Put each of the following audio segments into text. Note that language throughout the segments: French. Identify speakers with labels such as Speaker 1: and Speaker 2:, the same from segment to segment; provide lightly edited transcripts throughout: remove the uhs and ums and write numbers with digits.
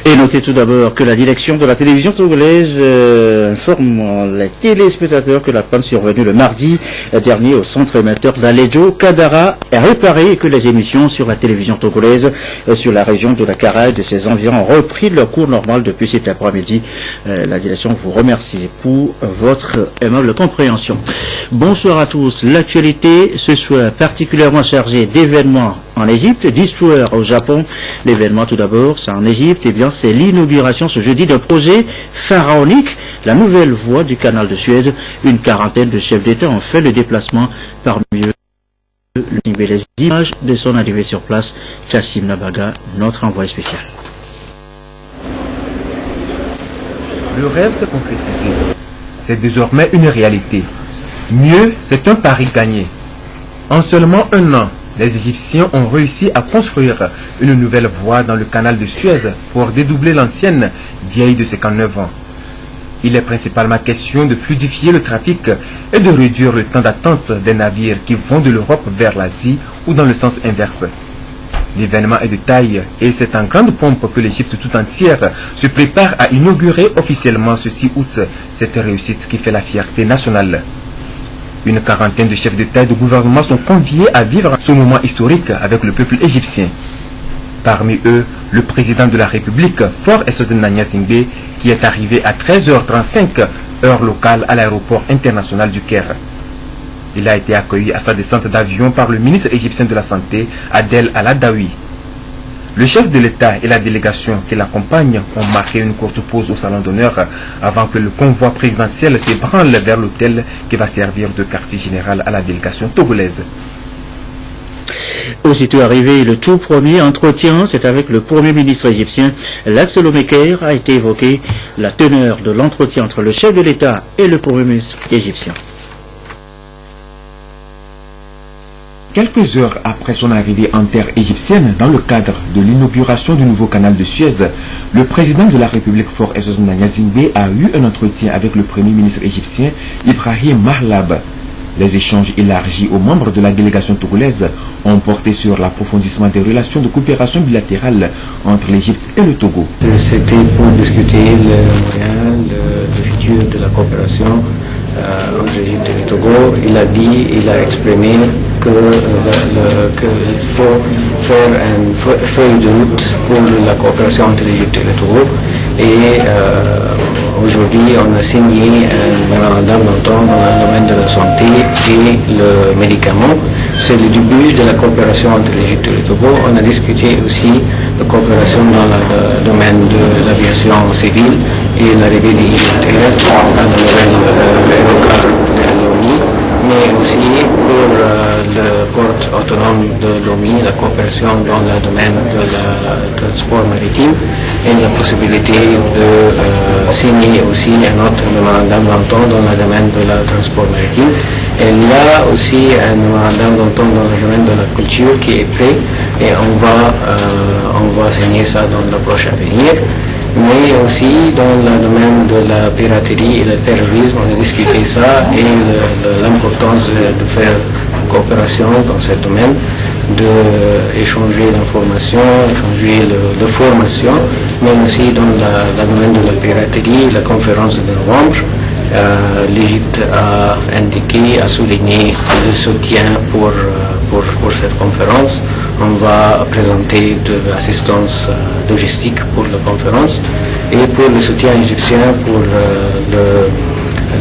Speaker 1: Et notez tout d'abord que la direction de la télévision togolaise informe les téléspectateurs que la panne survenue le mardi dernier au centre émetteur d'Alejo Kadara est réparée et que les émissions sur la télévision togolaise sur la région de la Kara et de ses environs ont repris leur cours normal depuis cet après-midi. La direction vous remercie pour votre aimable compréhension. Bonsoir à tous. L'actualité ce soir particulièrement chargée d'événements en Égypte, d'histoire au Japon. L'événement tout d'abord, c'est en Égypte, et bien c'est l'inauguration ce jeudi d'un projet pharaonique, la nouvelle voie du canal de Suez. Une quarantaine de chefs d'État ont fait le déplacement, parmi eux les images de son arrivée sur place. Chassim Nabaga, notre envoyé spécial.
Speaker 2: Le rêve s'est concrétisé. C'est désormais une réalité. Mieux, c'est un pari gagné. En seulement un an, les Égyptiens ont réussi à construire une nouvelle voie dans le canal de Suez pour dédoubler l'ancienne, vieille de 59 ans. Il est principalement question de fluidifier le trafic et de réduire le temps d'attente des navires qui vont de l'Europe vers l'Asie ou dans le sens inverse. L'événement est de taille et c'est en grande pompe que l'Égypte tout entière se prépare à inaugurer officiellement ce 6 août cette réussite qui fait la fierté nationale. Une quarantaine de chefs d'État et de gouvernement sont conviés à vivre ce moment historique avec le peuple égyptien. Parmi eux, le président de la République, Faure Essozina Gnassingbé, qui est arrivé à 13h35, heure locale, à l'aéroport international du Caire. Il a été accueilli à sa descente d'avion par le ministre égyptien de la Santé, Adel Al-Adawi. Le chef de l'État et la délégation qui l'accompagne ont marqué une courte pause au salon d'honneur avant que le convoi présidentiel se branle vers l'hôtel qui va servir de quartier général à la délégation togolaise.
Speaker 1: Aussitôt arrivé, le tout premier entretien, c'est avec le Premier ministre égyptien. L'axe Lomeker a été évoqué, la teneur de l'entretien entre le chef de l'État et le Premier ministre égyptien.
Speaker 2: Quelques heures après son arrivée en terre égyptienne, dans le cadre de l'inauguration du nouveau canal de Suez, le président de la République Faure Essozina Gnassingbé a eu un entretien avec le Premier ministre égyptien Ibrahim Mahlab. Les échanges élargis aux membres de la délégation togolaise ont porté sur l'approfondissement des relations de coopération bilatérale entre l'Égypte et le Togo.
Speaker 3: C'était pour discuter le moyen, le futur de la coopération entre l'Égypte et le Togo. Il a exprimé qu'il faut faire une feuille de route pour la coopération entre l'Égypte et le Togo. Et aujourd'hui, on a signé un mémorandum d'entente dans le domaine de la santé et le médicament. C'est le début de la coopération entre l'Égypte et le Togo. On a discuté aussi de coopération dans le domaine de l'aviation civile et l'arrivée des Égyptiens dans le nouvel aérocare de l'OMI, mais aussi pour le port autonome de l'OMI, la coopération dans le domaine de transport maritime et la possibilité de signer aussi un autre mémorandum d'entente dans le domaine de la transport maritime. Et il y a aussi un mémorandum d'entente dans le domaine de la culture qui est prêt et on va signer ça dans le prochain avenir. Mais aussi dans le domaine de la piraterie et le terrorisme, on a discuté ça et l'importance de faire une coopération dans ce domaine, d'échanger l'information, échanger la formation, mais aussi dans le domaine de la piraterie, la conférence de novembre. L'Égypte a indiqué, a souligné le soutien pour cette conférence. On va présenter de l'assistance logistique pour la conférence et pour le soutien égyptien pour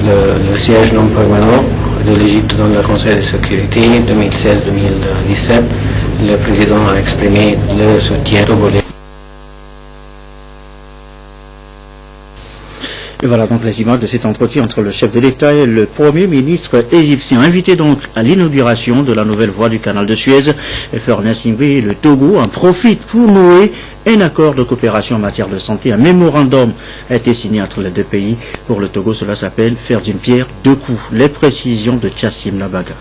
Speaker 3: le siège non permanent de l'Égypte dans le Conseil de sécurité 2016-2017. Le président a exprimé le soutien togolais.
Speaker 1: Et voilà donc les images de cet entretien entre le chef de l'État et le Premier ministre égyptien. Invité donc à l'inauguration de la nouvelle voie du canal de Suez, Faure Gnassingbé et le Togo en profitent pour nouer un accord de coopération en matière de santé. Un mémorandum a été signé entre les deux pays. Pour le Togo, cela s'appelle faire d'une pierre deux coups. Les précisions de Chassim Nabaga.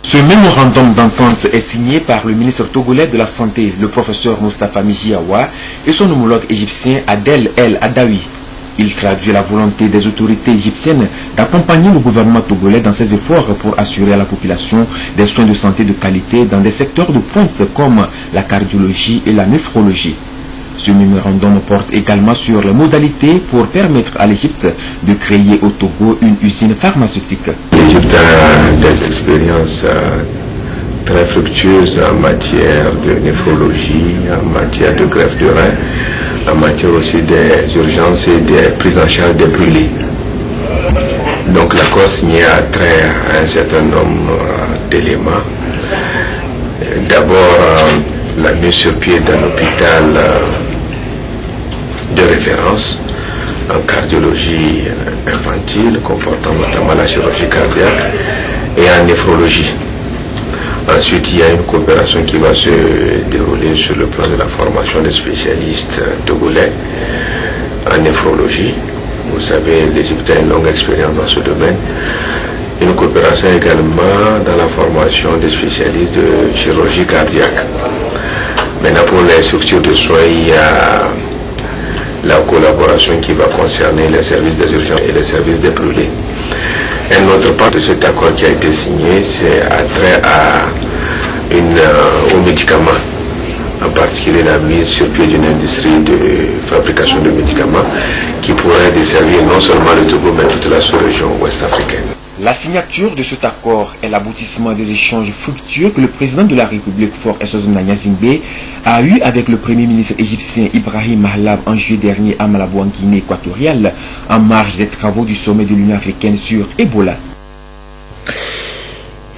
Speaker 2: Ce mémorandum d'entente est signé par le ministre togolais de la Santé, le professeur Moustapha Mijiawa, et son homologue égyptien Adel El Adawi. Il traduit la volonté des autorités égyptiennes d'accompagner le gouvernement togolais dans ses efforts pour assurer à la population des soins de santé de qualité dans des secteurs de pointe comme la cardiologie et la néphrologie. Ce mémorandum porte également sur les modalités pour permettre à l'Égypte de créer au Togo une usine pharmaceutique.
Speaker 4: L'Égypte a des expériences très fructueuses en matière de néphrologie, en matière de greffe de rein, en matière aussi des urgences et des prises en charge des brûlés. Donc l'accord signé a trait à un certain nombre d'éléments. D'abord, la mise sur pied d'un hôpital de référence en cardiologie infantile, comportant notamment la chirurgie cardiaque, et en néphrologie. Ensuite, il y a une coopération qui va se dérouler sur le plan de la formation des spécialistes togolais en néphrologie. Vous savez, l'Égypte a une longue expérience dans ce domaine. Une coopération également dans la formation des spécialistes de chirurgie cardiaque. Maintenant, pour les structures de soins, il y a la collaboration qui va concerner les services des urgences et les services des brûlés. Un autre part de cet accord qui a été signé, c'est attrait aux médicaments, en particulier la mise sur pied d'une industrie de fabrication de médicaments qui pourrait desservir non seulement le Togo mais toute la sous-région ouest africaine.
Speaker 2: La signature de cet accord est l'aboutissement des échanges fructueux que le président de la République, Faure Essouzou Nyazingbe, a eu avec le premier ministre égyptien Ibrahim Mahlab en juillet dernier à Malabo en Guinée équatoriale, en marge des travaux du sommet de l'Union africaine sur Ebola.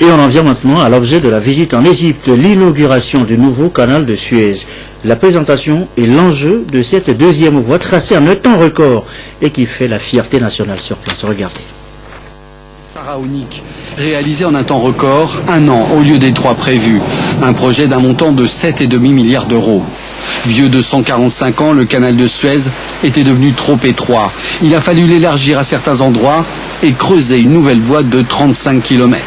Speaker 1: Et on en vient maintenant à l'objet de la visite en Égypte, l'inauguration du nouveau canal de Suez. La présentation est l'enjeu de cette deuxième voie tracée en un temps record et qui fait la fierté nationale sur place. Regardez.
Speaker 5: Pharaonique, réalisé en un temps record, 1 an au lieu des 3 prévus. Un projet d'un montant de 7,5 milliards d'euros. Vieux de 145 ans, le canal de Suez était devenu trop étroit. Il a fallu l'élargir à certains endroits et creuser une nouvelle voie de 35 km.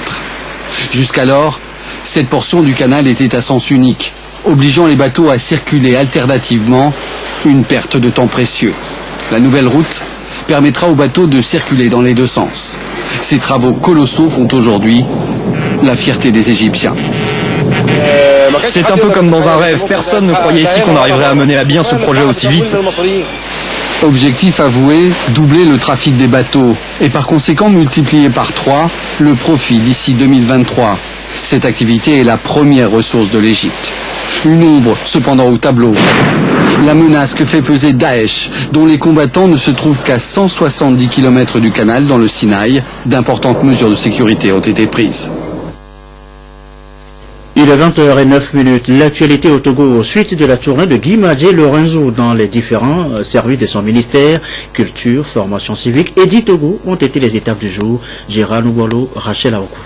Speaker 5: Jusqu'alors, cette portion du canal était à sens unique, obligeant les bateaux à circuler alternativement, une perte de temps précieux. La nouvelle route permettra aux bateaux de circuler dans les deux sens. Ces travaux colossaux font aujourd'hui la fierté des Égyptiens.
Speaker 6: C'est un peu comme dans un rêve. Personne ne croyait ici qu'on arriverait à mener à bien ce projet aussi vite.
Speaker 5: Objectif avoué, doubler le trafic des bateaux et par conséquent multiplier par 3 le profit d'ici 2023. Cette activité est la première ressource de l'Égypte. Une ombre cependant au tableau. La menace que fait peser Daesh, dont les combattants ne se trouvent qu'à 170 km du canal dans le Sinaï. D'importantes mesures de sécurité ont été prises.
Speaker 1: Il est 20h09. L'actualité au Togo, suite de la tournée de Guy Madjé Lorenzo dans les différents services de son ministère, culture, formation civique et dit Togo ont été les étapes du jour. Gérard Nougolo, Rachel Aokou.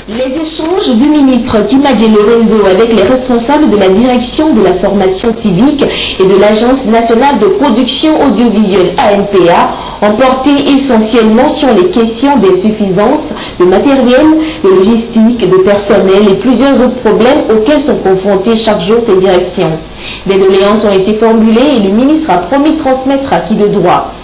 Speaker 7: Les échanges du ministre Guy Madjé Lorenzo avec les responsables de la direction de la formation civique et de l'Agence nationale de production audiovisuelle ANPA ont porté essentiellement sur les questions d'insuffisance de matériel, de logistique, de personnel et plusieurs autres problèmes auxquels sont confrontées chaque jour ces directions. Des doléances ont été formulées et le ministre a promis de transmettre à qui de droit.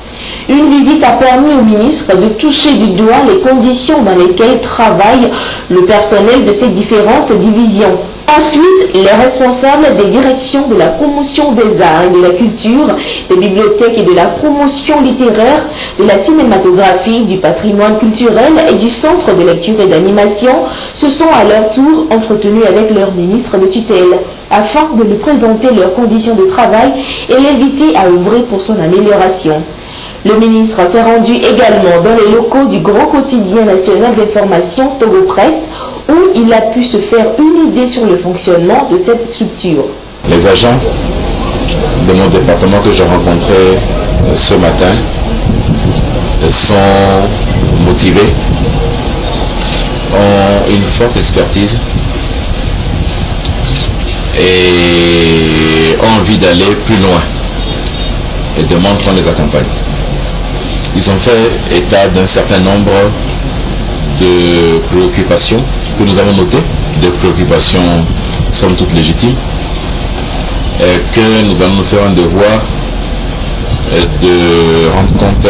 Speaker 7: Une visite a permis au ministre de toucher du doigt les conditions dans lesquelles travaille le personnel de ces différentes divisions. Ensuite, les responsables des directions de la promotion des arts et de la culture, des bibliothèques et de la promotion littéraire, de la cinématographie, du patrimoine culturel et du centre de lecture et d'animation se sont à leur tour entretenus avec leur ministre de tutelle, afin de lui présenter leurs conditions de travail et l'inviter à œuvrer pour son amélioration. Le ministre s'est rendu également dans les locaux du grand quotidien national d'information Togo Presse, où il a pu se faire une idée sur le fonctionnement de cette structure.
Speaker 8: Les agents de mon département que j'ai rencontrés ce matin sont motivés, ont une forte expertise et ont envie d'aller plus loin et demandent qu'on les accompagne. Ils ont fait état d'un certain nombre de préoccupations que nous avons notées, des préoccupations somme toute légitimes, que nous allons nous faire un devoir de rendre compte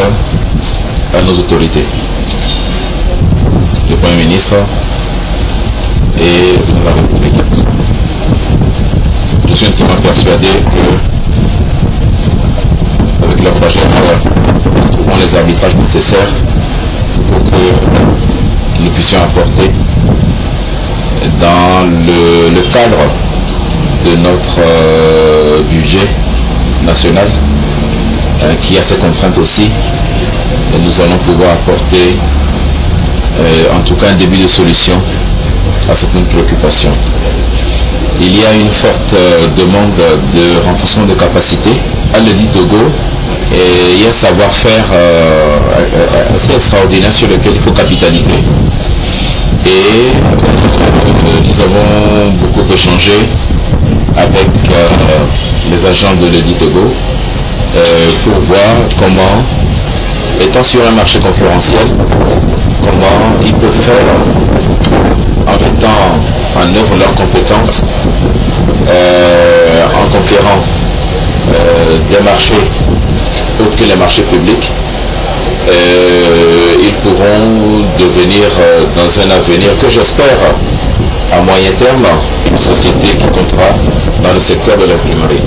Speaker 8: à nos autorités, le Premier ministre et le président de la République. Je suis intimement persuadé que, avec leur sagesse, nous trouverons les arbitrages nécessaires pour que nous puissions apporter dans le cadre de notre budget national, qui a ses contraintes aussi, et nous allons pouvoir apporter en tout cas un début de solution à cette même préoccupation. Il y a une forte demande de renforcement de capacité à l'Edi Togo, et il y a un savoir-faire assez extraordinaire sur lequel il faut capitaliser. Et nous avons beaucoup échangé avec les agents de l'Edi Togo pour voir comment, étant sur un marché concurrentiel, comment ils peuvent faire en mettant en œuvre leurs compétences, en conquérant des marchés autres que les marchés publics. Ils pourront devenir dans un avenir que j'espère à moyen terme une société qui comptera dans le secteur de l'imprimerie.